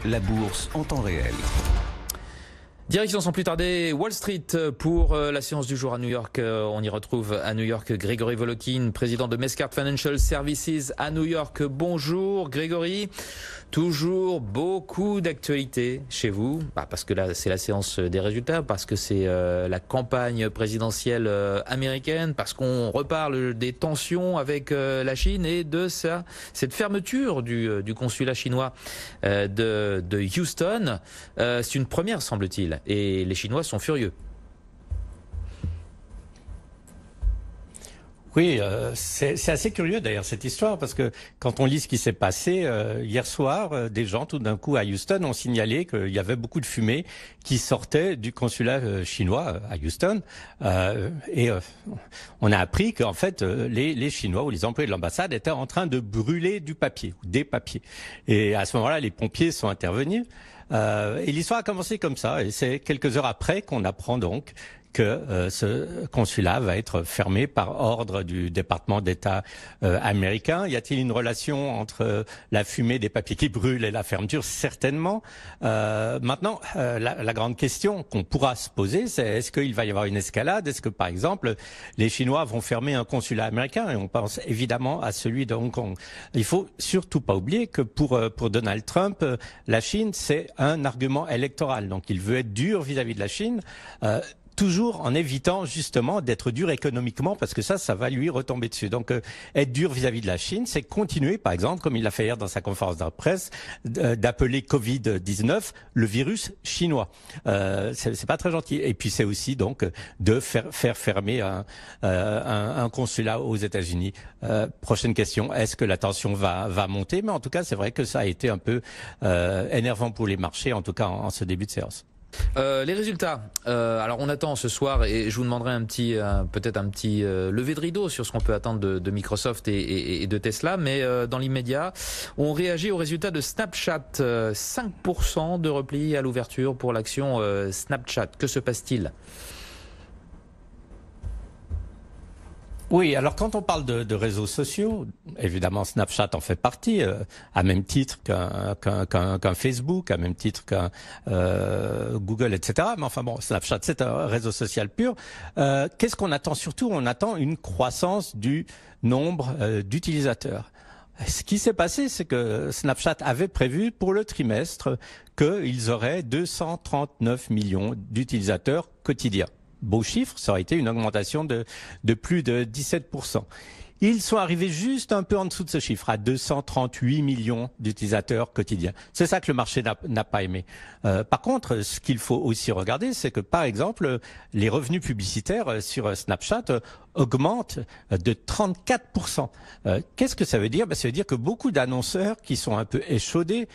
la bourse en temps réel. Direction sans plus tarder Wall Street pour la séance du jour à New York. On y retrouve à New York Grégory Volokin, président de Mescart Financial Services à New York. Bonjour Grégory. Toujours beaucoup d'actualités chez vous, parce que là c'est la séance des résultats, parce que c'est la campagne présidentielle américaine, parce qu'on reparle des tensions avec la Chine et de cette fermeture du consulat chinois de Houston. C'est une première, semble-t-il, et les Chinois sont furieux. Oui, c'est assez curieux d'ailleurs cette histoire, parce que quand on lit ce qui s'est passé hier soir, des gens tout d'un coup à Houston ont signalé qu'il y avait beaucoup de fumée qui sortait du consulat chinois à Houston, et on a appris qu'en fait les Chinois ou les employés de l'ambassade étaient en train de brûler du papier ou des papiers, et à ce moment-là les pompiers sont intervenus. Et l'histoire a commencé comme ça, et c'est quelques heures après qu'on apprend donc que ce consulat va être fermé par ordre du département d'État américain. Y a-t-il une relation entre la fumée des papiers qui brûlent et la fermeture? Certainement. Maintenant, la grande question qu'on pourra se poser, c'est est-ce qu'il va y avoir une escalade? Est-ce que, par exemple, les Chinois vont fermer un consulat américain? Et on pense évidemment à celui de Hong Kong. Il faut surtout pas oublier que pour Donald Trump, la Chine, c'est un argument électoral. Donc, il veut être dur vis-à-vis de la Chine. Toujours en évitant justement d'être dur économiquement, parce que ça va lui retomber dessus. Donc être dur vis-à-vis de la Chine, c'est continuer, par exemple, comme il l'a fait hier dans sa conférence de presse, d'appeler Covid-19 le virus chinois. C'est pas très gentil. Et puis c'est aussi donc de faire fermer un consulat aux États-Unis. Prochaine question, est-ce que la tension va monter? Mais en tout cas, c'est vrai que ça a été un peu énervant pour les marchés, en tout cas en ce début de séance. Les résultats. Alors on attend ce soir, et je vous demanderai peut-être un petit lever de rideau sur ce qu'on peut attendre de Microsoft et de Tesla, mais dans l'immédiat, on réagit aux résultats de Snapchat. 5% de repli à l'ouverture pour l'action Snapchat. Que se passe-t-il ? Oui, alors quand on parle de réseaux sociaux, évidemment Snapchat en fait partie, à même titre qu'un Facebook, à même titre qu'un Google, etc. Mais enfin bon, Snapchat c'est un réseau social pur. Qu'est-ce qu'on attend surtout? On attend une croissance du nombre d'utilisateurs. Ce qui s'est passé, c'est que Snapchat avait prévu pour le trimestre qu'ils auraient 239 millions d'utilisateurs quotidiens. Beau chiffre, ça aurait été une augmentation de plus de 17%. Ils sont arrivés juste un peu en dessous de ce chiffre, à 238 millions d'utilisateurs quotidiens. C'est ça que le marché n'a pas aimé. Par contre, ce qu'il faut aussi regarder, c'est que, par exemple, les revenus publicitaires sur Snapchat augmentent de 34%. Qu'est-ce que ça veut dire? Ça veut dire que beaucoup d'annonceurs qui sont un peu échaudés,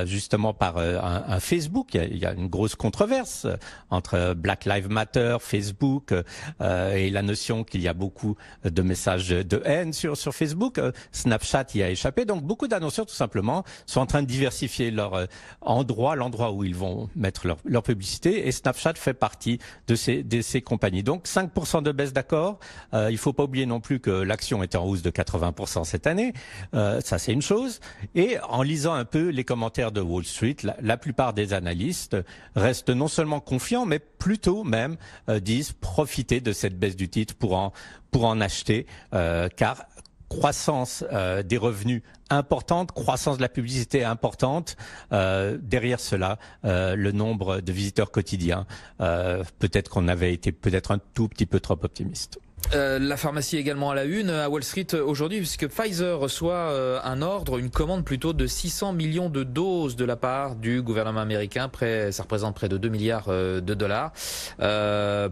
justement par un Facebook, il y a une grosse controverse entre Black Lives Matter, Facebook, et la notion qu'il y a beaucoup de messages de haine sur Facebook. Snapchat y a échappé. Donc beaucoup d'annonceurs tout simplement sont en train de diversifier leur l'endroit où ils vont mettre leur publicité, et Snapchat fait partie de ces compagnies. Donc 5% de baisse, d'accord. Il faut pas oublier non plus que l'action est en hausse de 80% cette année. Ça c'est une chose. Et en lisant un peu les commentaires de Wall Street, la plupart des analystes restent non seulement confiants, mais plutôt même disent profiter de cette baisse du titre pour en acheter, car croissance des revenus importante, croissance de la publicité importante, derrière cela le nombre de visiteurs quotidiens, peut-être qu'on avait été un tout petit peu trop optimiste. La pharmacie également à la une à Wall Street aujourd'hui, puisque Pfizer reçoit un ordre, une commande plutôt de 600 millions de doses de la part du gouvernement américain. Ça représente près de 2 milliards de dollars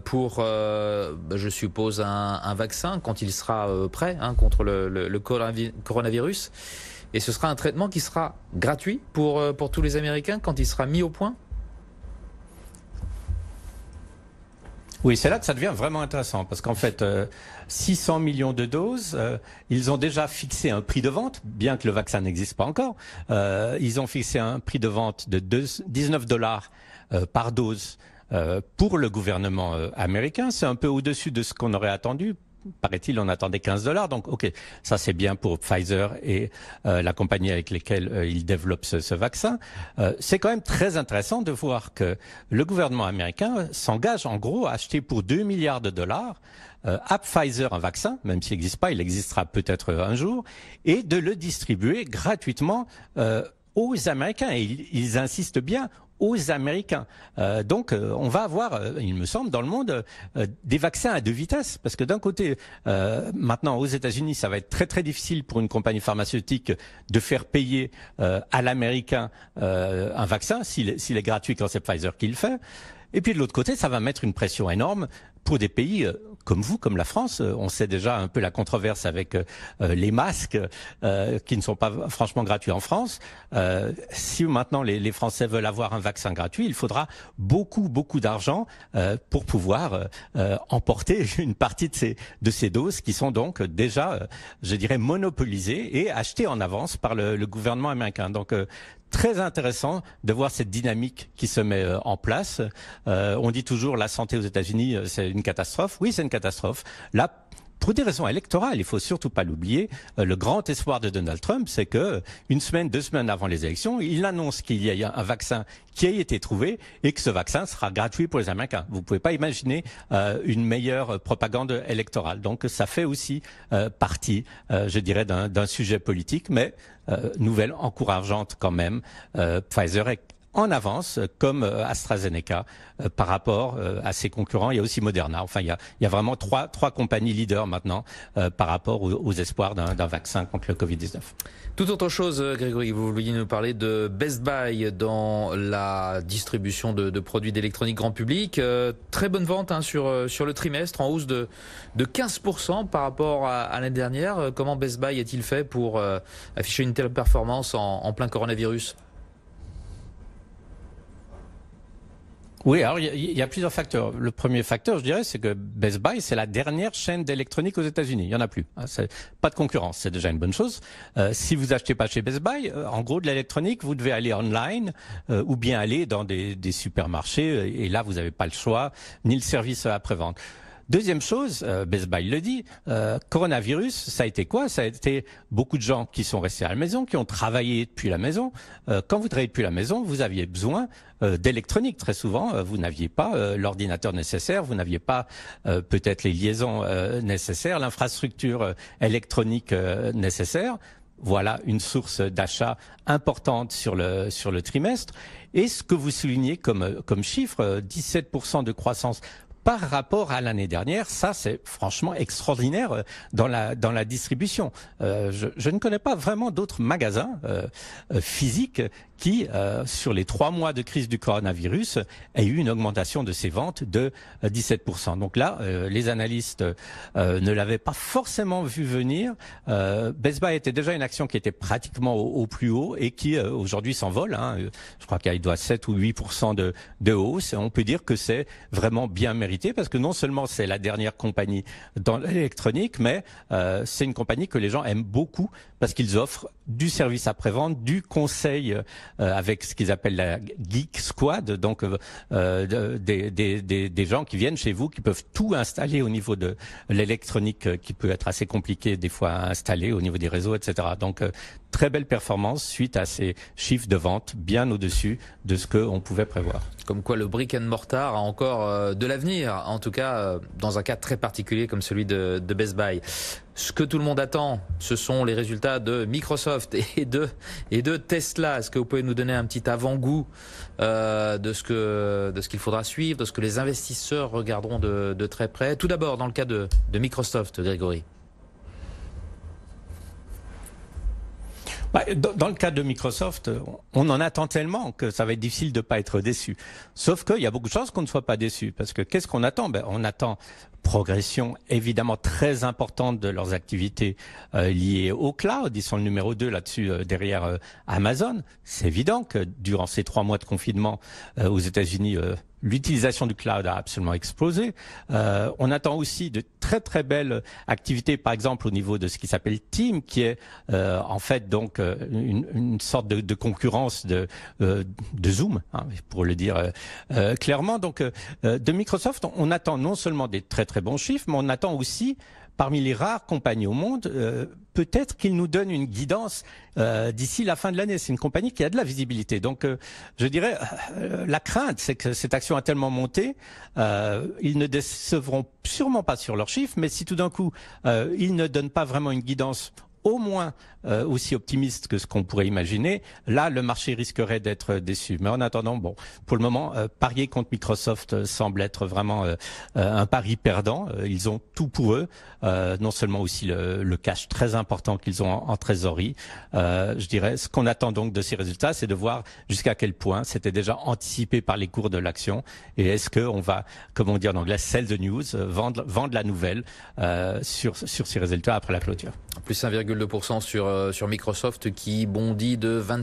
pour, je suppose, un vaccin quand il sera prêt contre le coronavirus. Et ce sera un traitement qui sera gratuit pour tous les Américains quand il sera mis au point. Oui, c'est là que ça devient vraiment intéressant, parce qu'en fait, 600 millions de doses, ils ont déjà fixé un prix de vente, bien que le vaccin n'existe pas encore. Ils ont fixé un prix de vente de 19 $ par dose pour le gouvernement américain. C'est un peu au-dessus de ce qu'on aurait attendu. paraît-il, on attendait $15. Donc, ok, ça c'est bien pour Pfizer et la compagnie avec laquelle ils développent ce vaccin. C'est quand même très intéressant de voir que le gouvernement américain s'engage en gros à acheter pour $2 milliards à Pfizer un vaccin, même s'il n'existe pas, il existera peut-être un jour, et de le distribuer gratuitement aux Américains. Et ils insistent bien aux Américains. Donc, on va avoir, il me semble, dans le monde, des vaccins à deux vitesses. Parce que d'un côté, maintenant, aux États-Unis, ça va être très très difficile pour une compagnie pharmaceutique de faire payer à l'Américain un vaccin, s'il est gratuit quand c'est Pfizer qui le fait. Et puis de l'autre côté, ça va mettre une pression énorme pour des pays comme vous, comme la France. On sait déjà un peu la controverse avec les masques qui ne sont pas franchement gratuits en France. Si maintenant les Français veulent avoir un vaccin gratuit, il faudra beaucoup d'argent pour pouvoir emporter une partie de ces doses qui sont donc déjà, je dirais, monopolisées et achetées en avance par le gouvernement américain. Donc très intéressant de voir cette dynamique qui se met en place. On dit toujours la santé aux États-Unis, c'est une catastrophe. Oui, c'est une catastrophe. Là, pour des raisons électorales, il faut surtout pas l'oublier. Le grand espoir de Donald Trump, c'est que une semaine, 2 semaines avant les élections, il annonce qu'il y a un vaccin qui a été trouvé et que ce vaccin sera gratuit pour les Américains. Vous pouvez pas imaginer une meilleure propagande électorale. Donc, ça fait aussi partie, je dirais, d'un sujet politique, mais nouvelle encourageante quand même. Pfizer est en avance, comme AstraZeneca, par rapport à ses concurrents. Il y a aussi Moderna. Enfin, il y a vraiment trois compagnies leaders maintenant par rapport aux espoirs d'un vaccin contre le Covid-19. Tout autre chose, Grégory, vous vouliez nous parler de Best Buy dans la distribution de produits d'électronique grand public. Très bonne vente sur le trimestre, en hausse de 15% par rapport à l'année dernière. Comment Best Buy est-il fait pour afficher une telle performance en plein coronavirus ? Oui, alors il y a plusieurs facteurs. Le premier facteur, je dirais, c'est que Best Buy, c'est la dernière chaîne d'électronique aux États-Unis. Il y en a plus. Pas de concurrence, c'est déjà une bonne chose. Si vous achetez pas chez Best Buy, en gros de l'électronique, vous devez aller online ou bien aller dans des supermarchés. Et là, vous n'avez pas le choix ni le service après-vente. Deuxième chose, Best Buy le dit, coronavirus, ça a été quoi? Ça a été beaucoup de gens qui sont restés à la maison, qui ont travaillé depuis la maison. Quand vous travaillez depuis la maison, vous aviez besoin d'électronique très souvent. Vous n'aviez pas l'ordinateur nécessaire, vous n'aviez pas peut-être les liaisons nécessaires, l'infrastructure électronique nécessaire. Voilà une source d'achat importante sur le trimestre. Et ce que vous soulignez comme chiffre, 17% de croissance par rapport à l'année dernière, ça c'est franchement extraordinaire dans la distribution. Je ne connais pas vraiment d'autres magasins physiques qui, sur les 3 mois de crise du coronavirus, a eu une augmentation de ses ventes de 17%. Donc là, les analystes ne l'avaient pas forcément vu venir. Best Buy était déjà une action qui était pratiquement au plus haut et qui aujourd'hui s'envole. Je crois qu'il doit 7 ou 8% de hausse. On peut dire que c'est vraiment bien mérité parce que non seulement c'est la dernière compagnie dans l'électronique, mais c'est une compagnie que les gens aiment beaucoup parce qu'ils offrent du service après-vente, du conseil avec ce qu'ils appellent la Geek Squad, donc des gens qui viennent chez vous, qui peuvent tout installer au niveau de l'électronique qui peut être assez compliqué des fois à installer au niveau des réseaux, etc. Donc très belle performance suite à ces chiffres de vente bien au-dessus de ce qu'on pouvait prévoir. Comme quoi le brick and mortar a encore de l'avenir, en tout cas dans un cas très particulier comme celui de Best Buy. Ce que tout le monde attend, ce sont les résultats de Microsoft et de Tesla. Est-ce que vous pouvez nous donner un petit avant-goût de ce qu'il faudra suivre, de ce que les investisseurs regarderont de très près? Tout d'abord, dans le cas de Microsoft, Grégory. Dans le cas de Microsoft, on en attend tellement que ça va être difficile de ne pas être déçu. Sauf qu'il y a beaucoup de chances qu'on ne soit pas déçu. Parce que qu'est-ce qu'on attend? On attend progression évidemment très importante de leurs activités liées au cloud. Ils sont le numéro 2 là-dessus derrière Amazon. C'est évident que durant ces 3 mois de confinement aux États-Unis, l'utilisation du cloud a absolument explosé. On attend aussi de très très belles activités, par exemple au niveau de ce qui s'appelle Teams, qui est en fait donc une sorte de concurrence de Zoom, pour le dire clairement. Donc de Microsoft, on attend non seulement des très très bons chiffres, mais on attend aussi parmi les rares compagnies au monde, peut-être qu'il nous donne une guidance d'ici la fin de l'année. C'est une compagnie qui a de la visibilité. Donc, je dirais, la crainte, c'est que cette action a tellement monté, ils ne décevront sûrement pas sur leurs chiffres, mais si tout d'un coup, ils ne donnent pas vraiment une guidance au moins aussi optimiste que ce qu'on pourrait imaginer, là, le marché risquerait d'être déçu. Mais en attendant, bon, pour le moment, parier contre Microsoft semble être vraiment un pari perdant. Ils ont tout pour eux, non seulement aussi le cash très important qu'ils ont en trésorerie. Je dirais, ce qu'on attend donc de ces résultats, c'est de voir jusqu'à quel point c'était déjà anticipé par les cours de l'action et est-ce qu'on va, comme on dit en anglais, sell the news, vendre la nouvelle sur ces résultats après la clôture. Plus 1,2% sur Microsoft qui bondit de 25%.